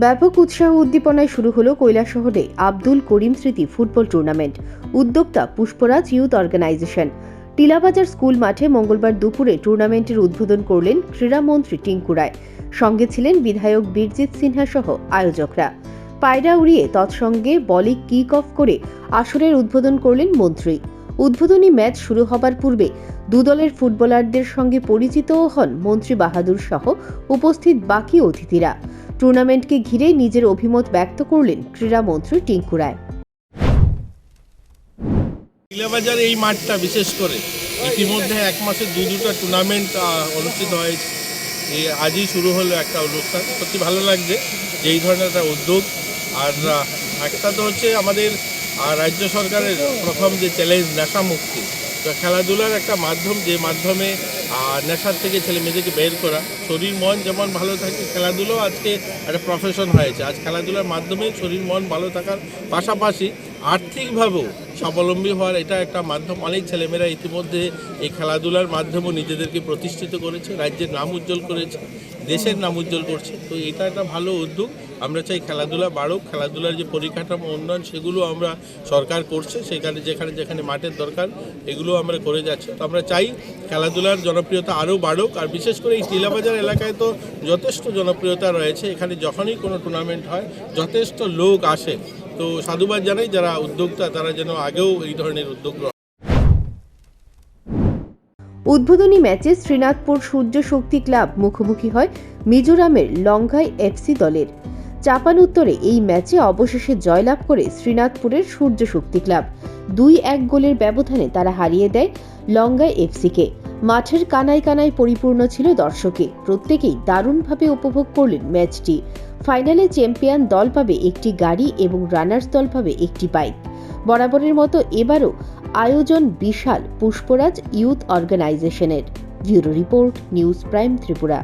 ব্যাপক উৎসাহ উদ্দীপনায় শুরু হলো কৈলাসহরে আব্দুল করিম স্মৃতি ফুটবল টুর্নামেন্ট। উদ্যোক্তা Pushparaj youth organisation. Tilabazar school মাঠে মঙ্গলবার দুপুরে টুর্নামেন্টের উদ্বোধন করলেন ক্রীড়ামন্ত্রী টিঙ্কু রায়। সঙ্গে ছিলেন বিধায়ক বীরজিৎ সিনহা সহ আয়োজকরা। পায়রা উড়িয়ে তৎসঙ্গে বলে কিক অফ করে আসরের উদ্বোধন করলেন মন্ত্রী। উদ্বোধনী ম্যাচ শুরু হবার পূর্বে দুদলের ফুটবলারদের সঙ্গে পরিচিতও হন মন্ত্রী বাহাদুর সহ উপস্থিত বাকি অতিথিরা। টুর্নামেন্টকে ঘিরে নিজের অভিমত ব্যক্ত করলেন ক্রীড়ামন্ত্রী টিঙ্কু রায়। টিলাবাজার এই মাঠটা বিশেষ করে ইতিমধ্যে এক মাসে দুটা টুর্নামেন্ট অনুষ্ঠিত হয়েছে। আজই শুরু হলো একটা অনুষ্ঠান, সত্যি ভালো লাগছে যে এই ধরনের একটা উদ্যোগ। আর একটা তো হচ্ছে আমাদের রাজ্য সরকারের প্রথম যে চ্যালেঞ্জ নেশা মুক্তি, তো খেলাধুলার একটা মাধ্যম, যে মাধ্যমে নেশার থেকে ছেলে মেয়েদেরকে বের করা, শরীর মন যেমন ভালো থাকে, খেলাধুলাও আজকে একটা প্রফেশন হয়েছে। আজ খেলাধুলার মাধ্যমে শরীর মন ভালো থাকার পাশাপাশি আর্থিকভাবেও স্বাবলম্বী হওয়ার এটা একটা মাধ্যম। অনেক ছেলেমেয়েরা ইতিমধ্যে এই খেলাধুলার মাধ্যমেও নিজেদেরকে প্রতিষ্ঠিত করেছে, রাজ্যের নাম উজ্জ্বল করেছে, দেশের নাম উজ্জ্বল করছে। তো এটা একটা ভালো উদ্যোগ। আমরা চাই খেলাধুলা বাড়ুক, খেলাধুলার যে পরিকাঠামো উন্নয়ন সেগুলো আমরা সরকার করছে, সেখানে যেখানে যেখানে মাঠের দরকার এগুলো আমরা করে যাচ্ছি। তো আমরা চাই খেলাধুলার জনপ্রিয়তা আরও বাড়ুক। আর বিশেষ করে এই টিলাবাজার এলাকায় তো যথেষ্ট জনপ্রিয়তা রয়েছে। এখানে যখনই কোনো টুর্নামেন্ট হয় যথেষ্ট লোক আসে। তো সাধুবাদ জানাই যারা উদ্যোক্তা, তারা যেন আগেও এই ধরনের উদ্যোগ। উদ্বোধনী ম্যাচে শ্রীনাথপুর সূর্য শক্তি ক্লাব মুখোমুখি হয় মিজোরামের লঙ্ঘাই এফসি দলের। চাপানুত্তরে এই ম্যাচে অবশেষে জয়লাভ করে শ্রীনাথপুরের সূর্য শক্তি ক্লাব 2-1 গোলের ব্যবধানে তারা হারিয়ে দেয় লঙ্ঘাই এফসিকে। মাঠের কানায় কানায় পরিপূর্ণ ছিল দর্শকে। প্রত্যেকেই দারুণভাবে উপভোগ করলেন ম্যাচটি। ফাইনালে চ্যাম্পিয়ন দল পাবে একটি গাড়ি এবং রানার্স দল পাবে একটি বাইক। বরাবরের মতো এবারও আয়োজন বিশাল পুষ্পরাজ ইউথ অর্গানাইজেশনের। Bureau report, news prime Tripura.